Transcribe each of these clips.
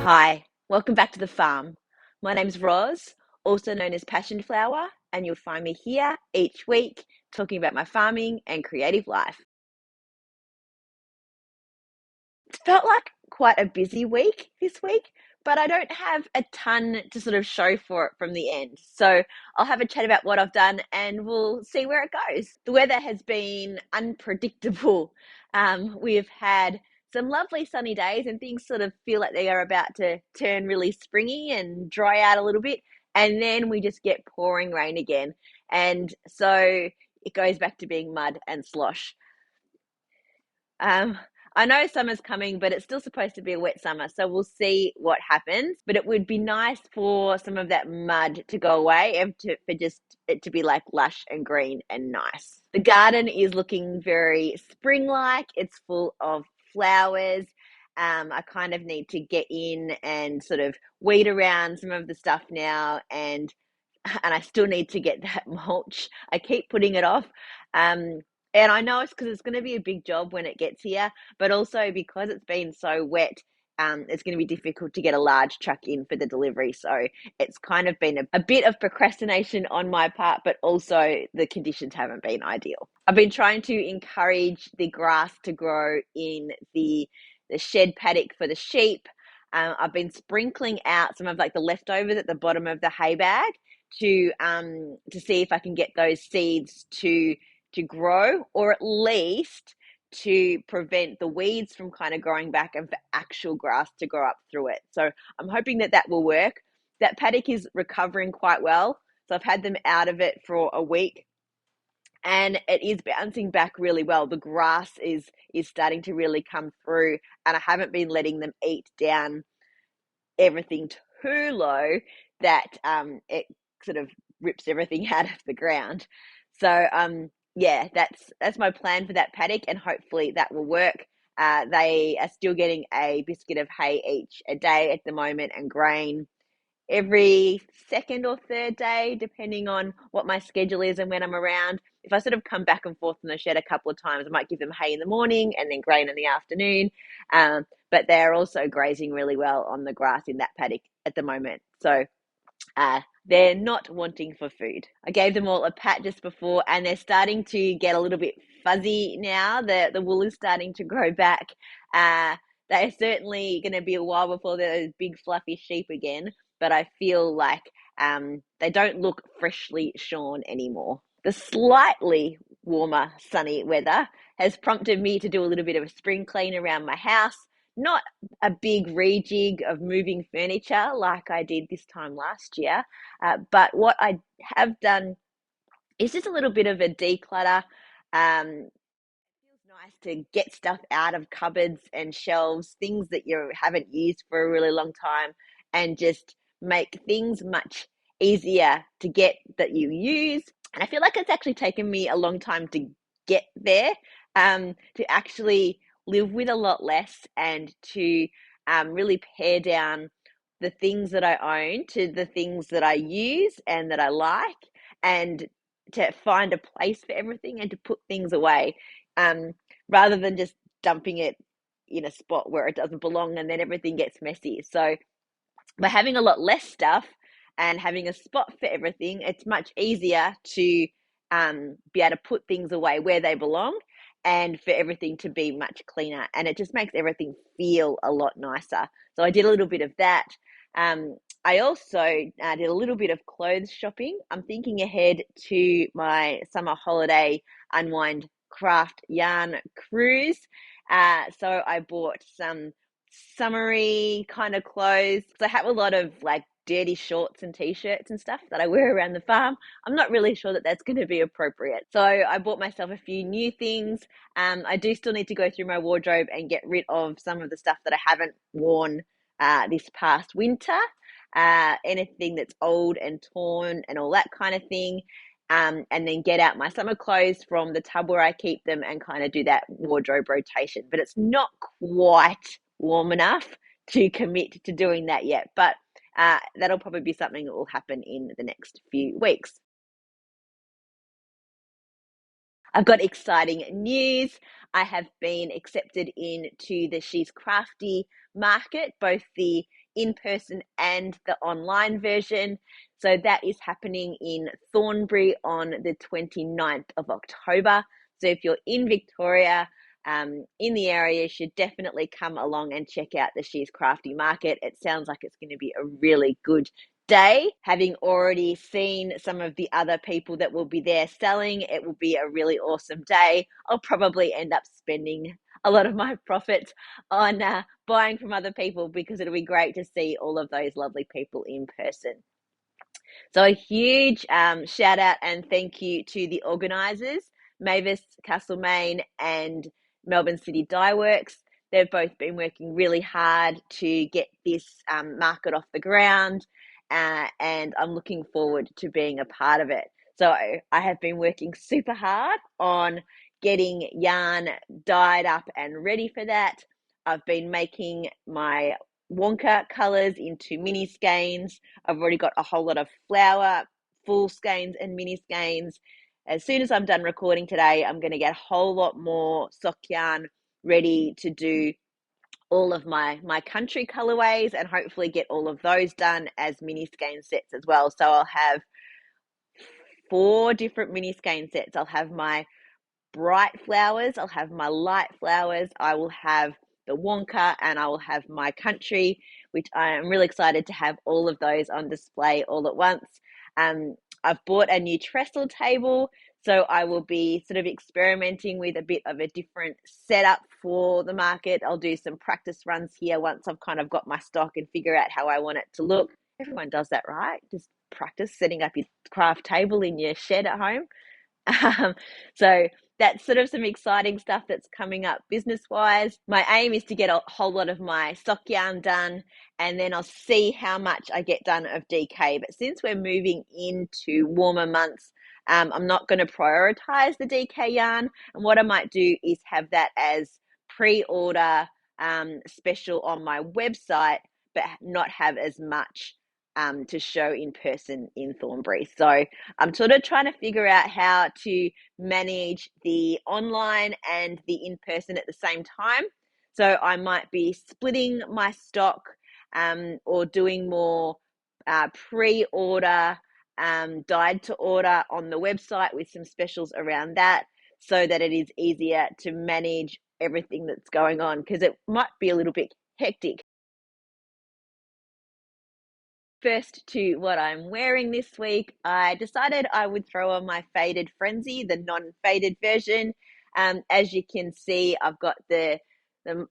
Hi, welcome back to the farm. My name's Roz, also known as Passion Flower, and you'll find me here each week talking about my farming and creative life. It's felt like quite a busy week this week, but I don't have a ton to sort of show for it from the end. So I'll have a chat about what I've done and we'll see where it goes. The weather has been unpredictable. We've had some lovely sunny days and things sort of feel like they are about to turn really springy and dry out a little bit. And then we just get pouring rain again. And so it goes back to being mud and slosh. Um, I know summer's coming, but it's still supposed to be a wet summer, so we'll see what happens. But it would be nice for some of that mud to go away and for just it to be like lush and green and nice. The garden is looking very spring-like. It's full of flowers. I kind of need to get in and sort of weed around some of the stuff now, and I still need to get that mulch. I keep putting it off. Um, and I know it's because it's going to be a big job when it gets here, but also because it's been so wet, it's going to be difficult to get a large truck in for the delivery. So it's kind of been a bit of procrastination on my part, but also the conditions haven't been ideal. I've been trying to encourage the grass to grow in the shed paddock for the sheep. I've been sprinkling out some of like the leftovers at the bottom of the hay bag to see if I can get those seeds to grow, or at least to prevent the weeds from kind of growing back and for actual grass to grow up through it. So I'm hoping that that will work. That paddock is recovering quite well. So I've had them out of it for a week and it is bouncing back really well. The grass is starting to really come through, and I haven't been letting them eat down everything too low that it sort of rips everything out of the ground. So yeah, that's my plan for that paddock, and hopefully that will work. They are still getting a biscuit of hay each a day at the moment, and grain every second or third day, depending on what my schedule is and when I'm around. If I sort of come back and forth in the shed a couple of times, I might give them hay in the morning and then grain in the afternoon. But they're also grazing really well on the grass in that paddock at the moment. So they're not wanting for food. I gave them all a pat just before, and they're starting to get a little bit fuzzy now. The wool is starting to grow back. They're certainly going to be a while before they're those big fluffy sheep again, but I feel like they don't look freshly shorn anymore. The slightly warmer, sunny weather has prompted me to do a little bit of a spring clean around my house. Not a big rejig of moving furniture like I did this time last year, but what I have done is just a little bit of a declutter. Feels nice to get stuff out of cupboards and shelves, things that you haven't used for a really long time, and just make things much easier to get that you use. And I feel like it's actually taken me a long time to get there, to actually live with a lot less and to really pare down the things that I own to the things that I use and that I like, and to find a place for everything and to put things away, um, rather than just dumping it in a spot where it doesn't belong and then everything gets messy. So by having a lot less stuff and having a spot for everything, it's much easier to be able to put things away where they belong and for everything to be much cleaner. And it just makes everything feel a lot nicer. So I did a little bit of that. I also did a little bit of clothes shopping. I'm thinking ahead to my summer holiday unwind craft yarn cruise. So I bought some summery kind of clothes. So I have a lot of like dirty shorts and t-shirts and stuff that I wear around the farm. I'm not really sure that that's going to be appropriate. So I bought myself a few new things. I do still need to go through my wardrobe and get rid of some of the stuff that I haven't worn this past winter. Anything that's old and torn and all that kind of thing. And then get out my summer clothes from the tub where I keep them and kind of do that wardrobe rotation. But it's not quite warm enough to commit to doing that yet. But that'll probably be something that will happen in the next few weeks. I've got exciting news. I have been accepted into the She's Crafty market, both the in-person and the online version. So that is happening in Thornbury on the 29th of October. So if you're in Victoria, in the area, you should definitely come along and check out the She's Crafty Market. It sounds like it's going to be a really good day. Having already seen some of the other people that will be there selling, it will be a really awesome day. I'll probably end up spending a lot of my profits on buying from other people because it'll be great to see all of those lovely people in person. So a huge shout out and thank you to the organisers, Mavis Castlemaine and Melbourne City Dye Works. They've both been working really hard to get this market off the ground, and I'm looking forward to being a part of it. So I have been working super hard on getting yarn dyed up and ready for that. I've been making my Wonka colours into mini skeins. I've already got a whole lot of flower, full skeins and mini skeins. As soon as I'm done recording today, I'm going to get a whole lot more sock yarn ready to do all of my country colorways and hopefully get all of those done as mini skein sets as well. So I'll have 4 different mini skein sets. I'll have my bright flowers, I'll have my light flowers, I will have the Wonka, and I will have my country, which I am really excited to have all of those on display all at once. I've bought a new trestle table, so I will be sort of experimenting with a bit of a different setup for the market. I'll do some practice runs here once I've kind of got my stock and figure out how I want it to look. Everyone does that, right? Just practice setting up your craft table in your shed at home. So that's sort of some exciting stuff that's coming up business wise. My aim is to get a whole lot of my sock yarn done, and then I'll see how much I get done of DK. But since we're moving into warmer months, I'm not going to prioritize the DK yarn. And what I might do is have that as pre-order special on my website, but not have as much to show in person in Thornbury. So I'm sort of trying to figure out how to manage the online and the in-person at the same time. So I might be splitting my stock or doing more pre-order, dyed to order on the website with some specials around that so that it is easier to manage everything that's going on, because it might be a little bit hectic. First to what I'm wearing this week, I decided I would throw on my Faded Frenzy, the non-faded version. As you can see, I've got the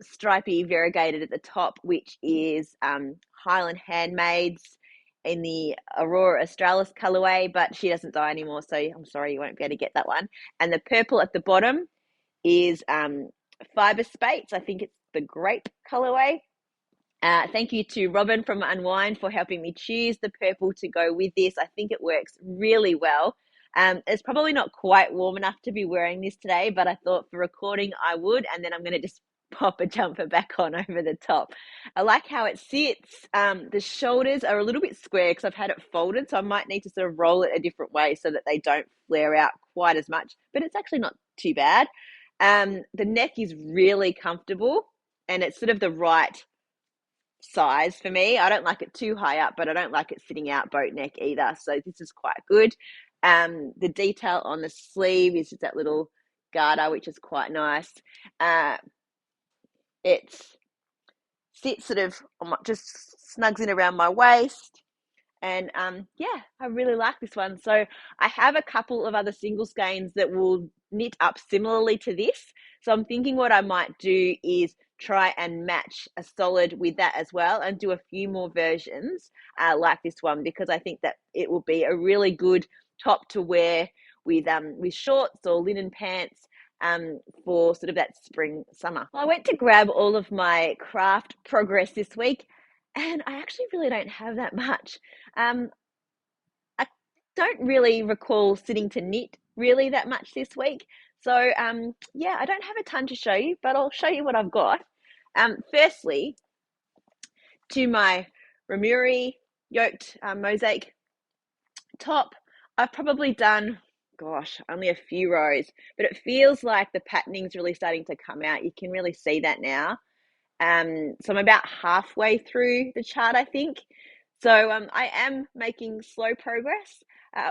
stripy variegated at the top, which is Highland Handmaids in the Aurora Australis colorway, but she doesn't dye anymore, so I'm sorry you won't be able to get that one. And the purple at the bottom is Fiber Spates. I think it's the grape colorway. Thank you to Robin from Unwind for helping me choose the purple to go with this. I think it works really well. It's probably not quite warm enough to be wearing this today, but I thought for recording I would, and then I'm going to just pop a jumper back on over the top. I like how it sits. The shoulders are a little bit square because I've had it folded, so I might need to sort of roll it a different way so that they don't flare out quite as much, but it's actually not too bad. The neck is really comfortable, and it's sort of the right size for me. I don't like it too high up, but I don't like it sitting out boat neck either. So this is quite good. The detail on the sleeve is just that little garter, which is quite nice. It sits sort of just snugs in around my waist. And yeah, I really like this one. So I have a couple of other single skeins that will knit up similarly to this. So I'm thinking what I might do is try and match a solid with that as well and do a few more versions like this one, because I think that it will be a really good top to wear with shorts or linen pants for sort of that spring summer. I went to grab all of my craft progress this week, and I actually really don't have that much. I don't really recall sitting to knit really that much this week. So yeah, I don't have a ton to show you, but I'll show you what I've got. Firstly, to my Ramuri yoked mosaic top, I've probably done, gosh, only a few rows, but it feels like the patterning's really starting to come out. You can really see that now. So I'm about halfway through the chart, I think. So I am making slow progress.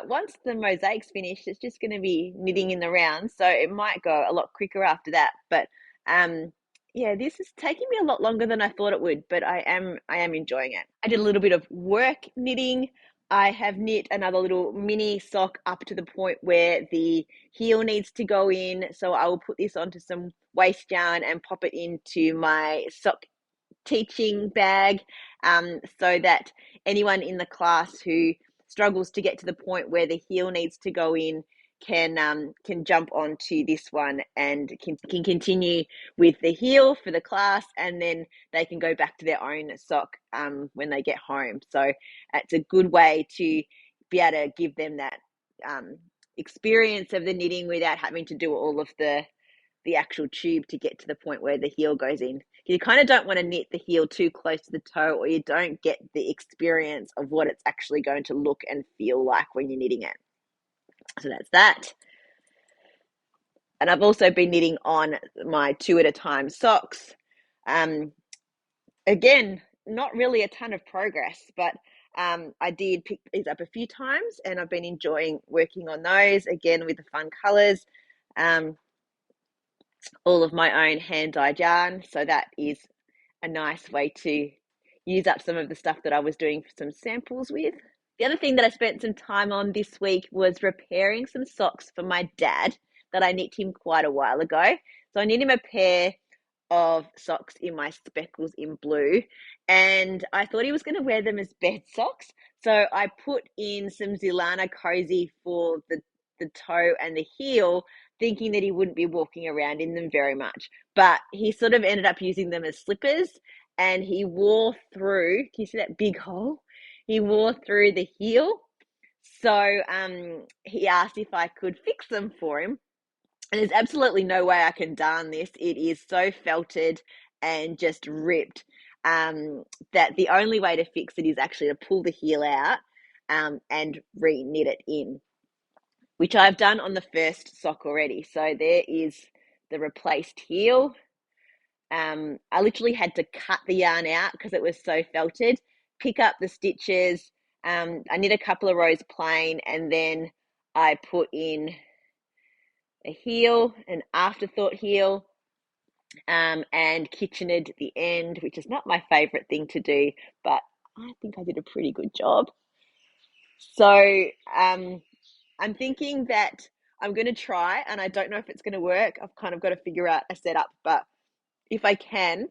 Once the mosaic's finished, it's just going to be knitting in the round, so it might go a lot quicker after that. But yeah, this is taking me a lot longer than I thought it would, but I am enjoying it. I did a little bit of work knitting. I have knit another little mini sock up to the point where the heel needs to go in. So I will put this onto some waste yarn and pop it into my sock teaching bag, so that anyone in the class who struggles to get to the point where the heel needs to go in can jump onto this one and can continue with the heel for the class, and then they can go back to their own sock when they get home. So it's a good way to be able to give them that experience of the knitting without having to do all of the actual tube to get to the point where the heel goes in. You kind of don't want to knit the heel too close to the toe, or you don't get the experience of what it's actually going to look and feel like when you're knitting it. So that's that. And I've also been knitting on my 2 at a time socks. Again, not really a ton of progress, but I did pick these up a few times and I've been enjoying working on those, again with the fun colors. All of my own hand-dyed yarn, so that is a nice way to use up some of the stuff that I was doing some samples with. The other thing that I spent some time on this week was repairing some socks for my dad that I knit him quite a while ago. So I knit him a pair of socks in my speckles in blue, and I thought he was going to wear them as bed socks. So I put in some Zilana Cozy for the toe and the heel, thinking that he wouldn't be walking around in them very much. But he sort of ended up using them as slippers, and he wore through, can you see that big hole? He wore through the heel. So he asked if I could fix them for him. And there's absolutely no way I can darn this. It is so felted and just ripped that the only way to fix it is actually to pull the heel out and re-knit it in, which I've done on the first sock already. So there is the replaced heel. I literally had to cut the yarn out because it was so felted, pick up the stitches. I knit a couple of rows plain, and then I put in a heel, an afterthought heel, and kitchened the end, which is not my favorite thing to do, but I think I did a pretty good job. So I'm thinking that I'm going to try, and I don't know if it's going to work. I've kind of got to figure out a setup, but if I can,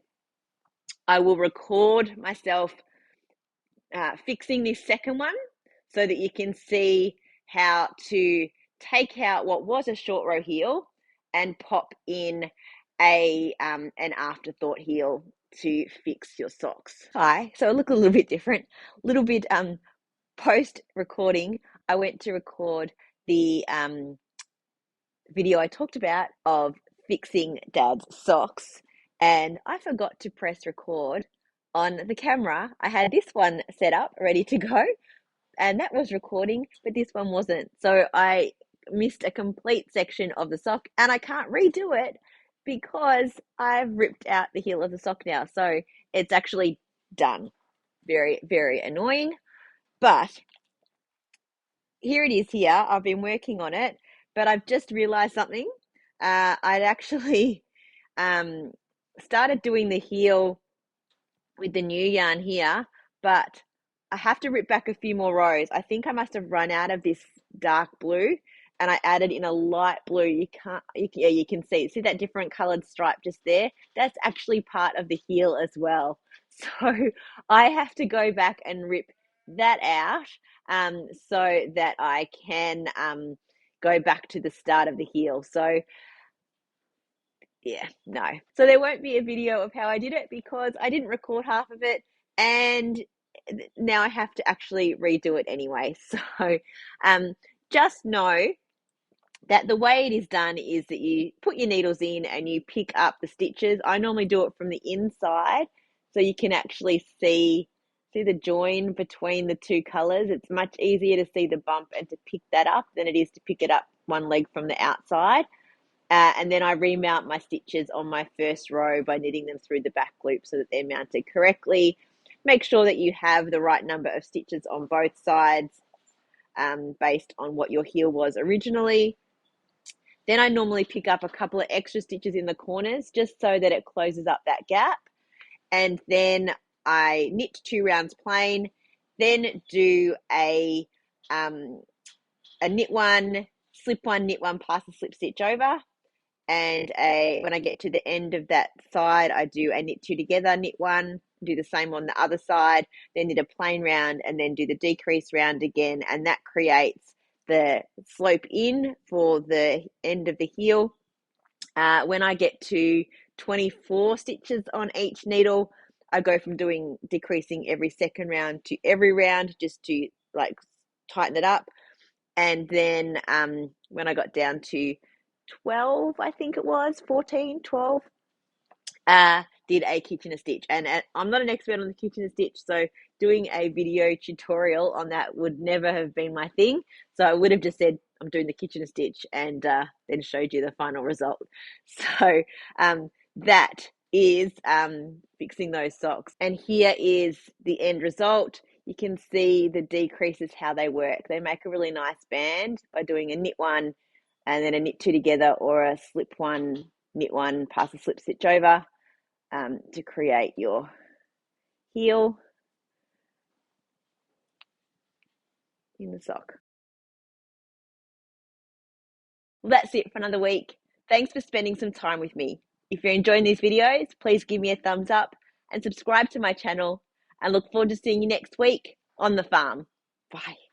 I will record myself fixing this second one so that you can see how to take out what was a short row heel and pop in an afterthought heel to fix your socks. Hi, so I look a little bit different, a little bit post recording. I went to record the video I talked about of fixing Dad's socks, and I forgot to press record on the camera. I had this one set up ready to go, and that was recording, but this one wasn't. So I missed a complete section of the sock, and I can't redo it because I've ripped out the heel of the sock now. So it's actually done. Very, very annoying. But here it is here. I've been working on it, but I've just realized something. I'd actually started doing the heel with the new yarn here, but I have to rip back a few more rows. I think I must have run out of this dark blue, and I added in a light blue. You can see that different colored stripe just there. That's actually part of the heel as well. So I have to go back and rip that out so that I can go back to the start of the heel. So yeah, no. So there won't be a video of how I did it because I didn't record half of it, and now I have to actually redo it anyway. So just know that the way it is done is that you put your needles in and you pick up the stitches. I normally do it from the inside so you can actually see the join between the two colors. It's much easier to see the bump and to pick that up than it is to pick it up one leg from the outside. And then I remount my stitches on my first row by knitting them through the back loop so that they're mounted correctly. Make sure that you have the right number of stitches on both sides based on what your heel was originally. Then I normally pick up a couple of extra stitches in the corners just so that it closes up that gap. And then I knit 2 rounds plain, then do a knit one, slip one, knit one, pass a slip stitch over. And when I get to the end of that side, I do a knit 2 together, knit one, do the same on the other side, then knit a plain round, and then do the decrease round again. And that creates the slope in for the end of the heel. When I get to 24 stitches on each needle, I go from doing decreasing every second round to every round just to like tighten it up. And then when I got down to 12, I think it was 14, 12, did a Kitchener stitch. And I'm not an expert on the Kitchener stitch, so doing a video tutorial on that would never have been my thing. So I would have just said I'm doing the Kitchener stitch and then showed you the final result. So that is fixing those socks. And here is the end result. You can see the decreases, how they work. They make a really nice band by doing a knit one and then a knit 2 together, or a slip one, knit one, pass a slip stitch over to create your heel in the sock. Well, that's it for another week. Thanks for spending some time with me. If you're enjoying these videos, please give me a thumbs up and subscribe to my channel, and look forward to seeing you next week on the farm. Bye.